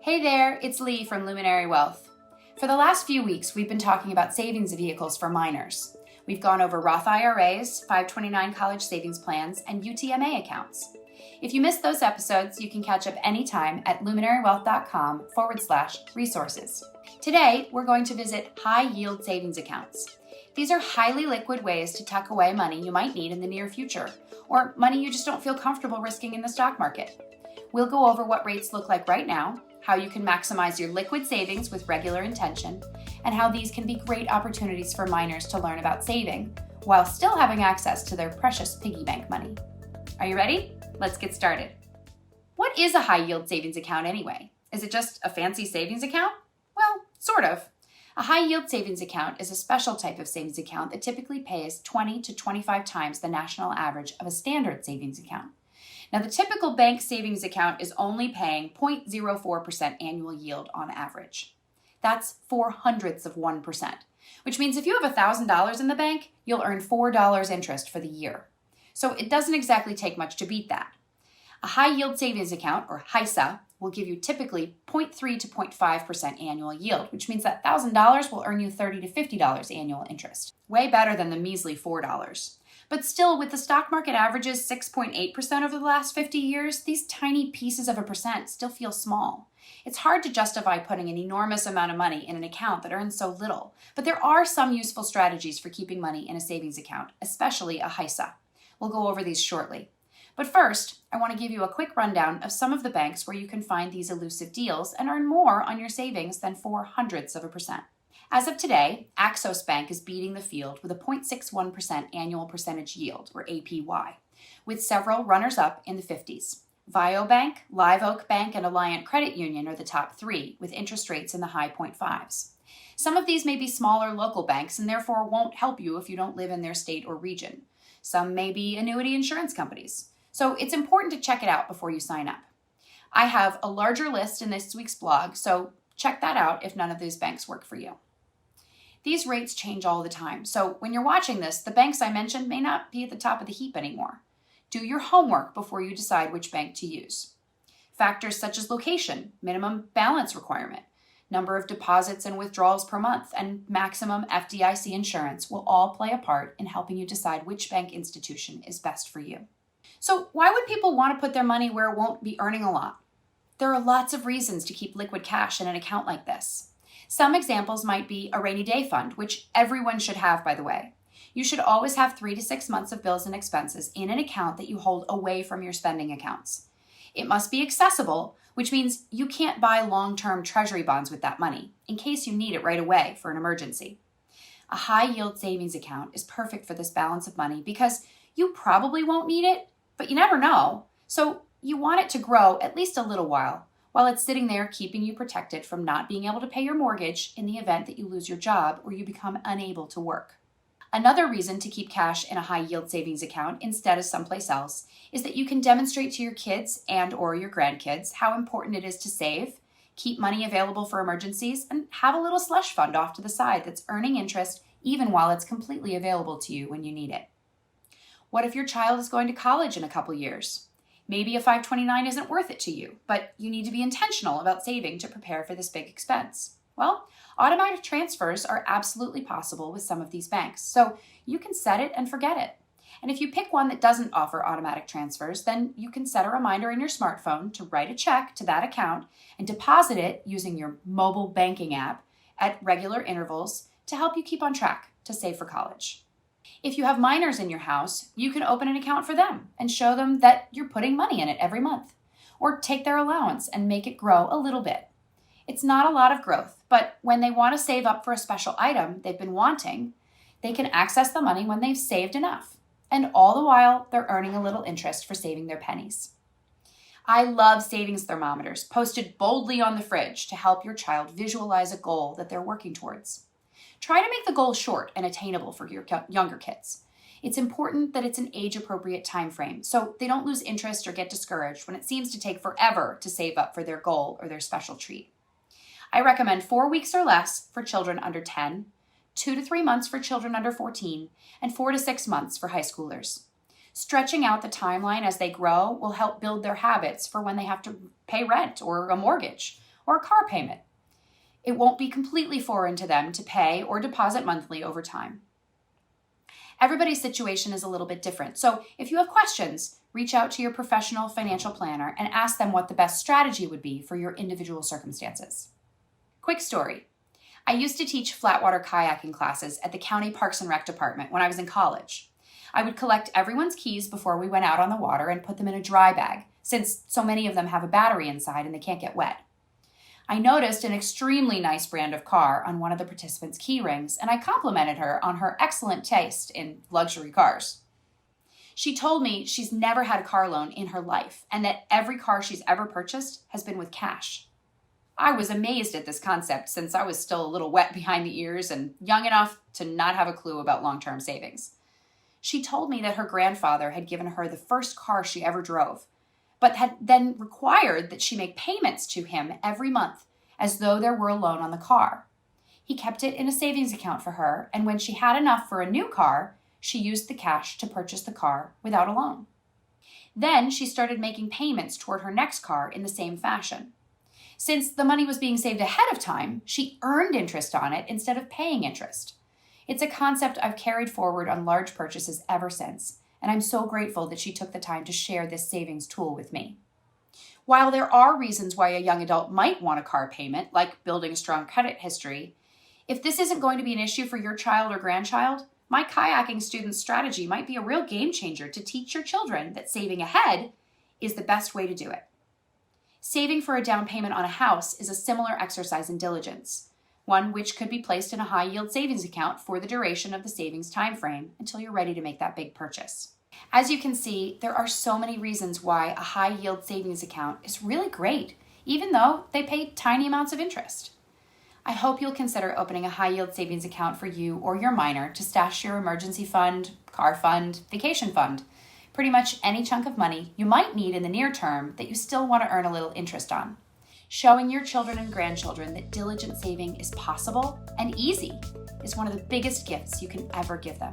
Hey there, it's Lee from Luminary Wealth. For the last few weeks, we've been talking about savings vehicles for minors. We've gone over Roth IRAs, 529 college savings plans, and UTMA accounts. If you missed those episodes, you can catch up anytime at luminarywealth.com/resources. Today, we're going to visit high-yield savings accounts. These are highly liquid ways to tuck away money you might need in the near future, or money you just don't feel comfortable risking in the stock market. We'll go over what rates look like right now, how you can maximize your liquid savings with regular intention, and how these can be great opportunities for minors to learn about saving while still having access to their precious piggy bank money. Are you ready? Let's get started. What is a high-yield savings account anyway? Is it just a fancy savings account? Well, sort of. A high-yield savings account is a special type of savings account that typically pays 20 to 25 times the national average of a standard savings account. Now, the typical bank savings account is only paying 0.04% annual yield on average. That's 0.04%, which means if you have $1,000 in the bank, you'll earn $4 interest for the year. So it doesn't exactly take much to beat that. A high-yield savings account, or HISA, will give you typically 0.3 to 0.5% annual yield, which means that $1,000 will earn you $30 to $50 annual interest. Way better than the measly $4. But still, with the stock market averages 6.8% over the last 50 years, these tiny pieces of a percent still feel small. It's hard to justify putting an enormous amount of money in an account that earns so little, but there are some useful strategies for keeping money in a savings account, especially a HISA. We'll go over these shortly. But first, I want to give you a quick rundown of some of the banks where you can find these elusive deals and earn more on your savings than 0.04%. As of today, Axos Bank is beating the field with a 0.61% annual percentage yield, or APY, with several runners-up in the 50s. Vio Bank, Live Oak Bank, and Alliant Credit Union are the top three, with interest rates in the high 0.5s. Some of these may be smaller local banks and therefore won't help you if you don't live in their state or region. Some may be annuity insurance companies. So it's important to check it out before you sign up. I have a larger list in this week's blog, so check that out if none of these banks work for you. These rates change all the time, so when you're watching this, the banks I mentioned may not be at the top of the heap anymore. Do your homework before you decide which bank to use. Factors such as location, minimum balance requirement, number of deposits and withdrawals per month, and maximum FDIC insurance will all play a part in helping you decide which bank institution is best for you. So why would people want to put their money where it won't be earning a lot? There are lots of reasons to keep liquid cash in an account like this. Some examples might be a rainy day fund, which everyone should have, by the way. You should always have 3 to 6 months of bills and expenses in an account that you hold away from your spending accounts. It must be accessible, which means you can't buy long-term treasury bonds with that money in case you need it right away for an emergency. A high-yield savings account is perfect for this balance of money because you probably won't need it, but you never know. So you want it to grow at least a little while it's sitting there keeping you protected from not being able to pay your mortgage in the event that you lose your job or you become unable to work. Another reason to keep cash in a high-yield savings account instead of someplace else is that you can demonstrate to your kids and or your grandkids how important it is to save, keep money available for emergencies, and have a little slush fund off to the side that's earning interest even while it's completely available to you when you need it. What if your child is going to college in a couple years? Maybe a 529 isn't worth it to you, but you need to be intentional about saving to prepare for this big expense. Well, automatic transfers are absolutely possible with some of these banks, so you can set it and forget it. And if you pick one that doesn't offer automatic transfers, then you can set a reminder in your smartphone to write a check to that account and deposit it using your mobile banking app at regular intervals to help you keep on track to save for college. If you have minors in your house, you can open an account for them and show them that you're putting money in it every month, or take their allowance and make it grow a little bit. It's not a lot of growth, but when they want to save up for a special item they've been wanting, they can access the money when they've saved enough, and all the while they're earning a little interest for saving their pennies. I love savings thermometers posted boldly on the fridge to help your child visualize a goal that they're working towards. Try to make the goal short and attainable for your younger kids. It's important that it's an age-appropriate time frame so they don't lose interest or get discouraged when it seems to take forever to save up for their goal or their special treat. I recommend 4 weeks or less for children under 10, 2 to 3 months for children under 14, and 4 to 6 months for high schoolers. Stretching out the timeline as they grow will help build their habits for when they have to pay rent or a mortgage, or a car payment. It won't be completely foreign to them to pay or deposit monthly over time. Everybody's situation is a little bit different, so if you have questions, reach out to your professional financial planner and ask them what the best strategy would be for your individual circumstances. Quick story. I used to teach flatwater kayaking classes at the County Parks and Rec Department when I was in college. I would collect everyone's keys before we went out on the water and put them in a dry bag, since so many of them have a battery inside and they can't get wet. I noticed an extremely nice brand of car on one of the participants' key rings, and I complimented her on her excellent taste in luxury cars. She told me she's never had a car loan in her life, and that every car she's ever purchased has been with cash. I was amazed at this concept since I was still a little wet behind the ears and young enough to not have a clue about long-term savings. She told me that her grandfather had given her the first car she ever drove, but had then required that she make payments to him every month as though there were a loan on the car. He kept it in a savings account for her, and when she had enough for a new car, she used the cash to purchase the car without a loan. Then she started making payments toward her next car in the same fashion. Since the money was being saved ahead of time, she earned interest on it instead of paying interest. It's a concept I've carried forward on large purchases ever since, and I'm so grateful that she took the time to share this savings tool with me. While there are reasons why a young adult might want a car payment, like building a strong credit history, if this isn't going to be an issue for your child or grandchild, my kayaking student's strategy might be a real game changer to teach your children that saving ahead is the best way to do it. Saving for a down payment on a house is a similar exercise in diligence, one which could be placed in a high-yield savings account for the duration of the savings time frame until you're ready to make that big purchase. As you can see, there are so many reasons why a high-yield savings account is really great, even though they pay tiny amounts of interest. I hope you'll consider opening a high-yield savings account for you or your minor to stash your emergency fund, car fund, vacation fund, pretty much any chunk of money you might need in the near term that you still want to earn a little interest on. Showing your children and grandchildren that diligent saving is possible and easy is one of the biggest gifts you can ever give them.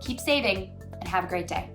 Keep saving and have a great day.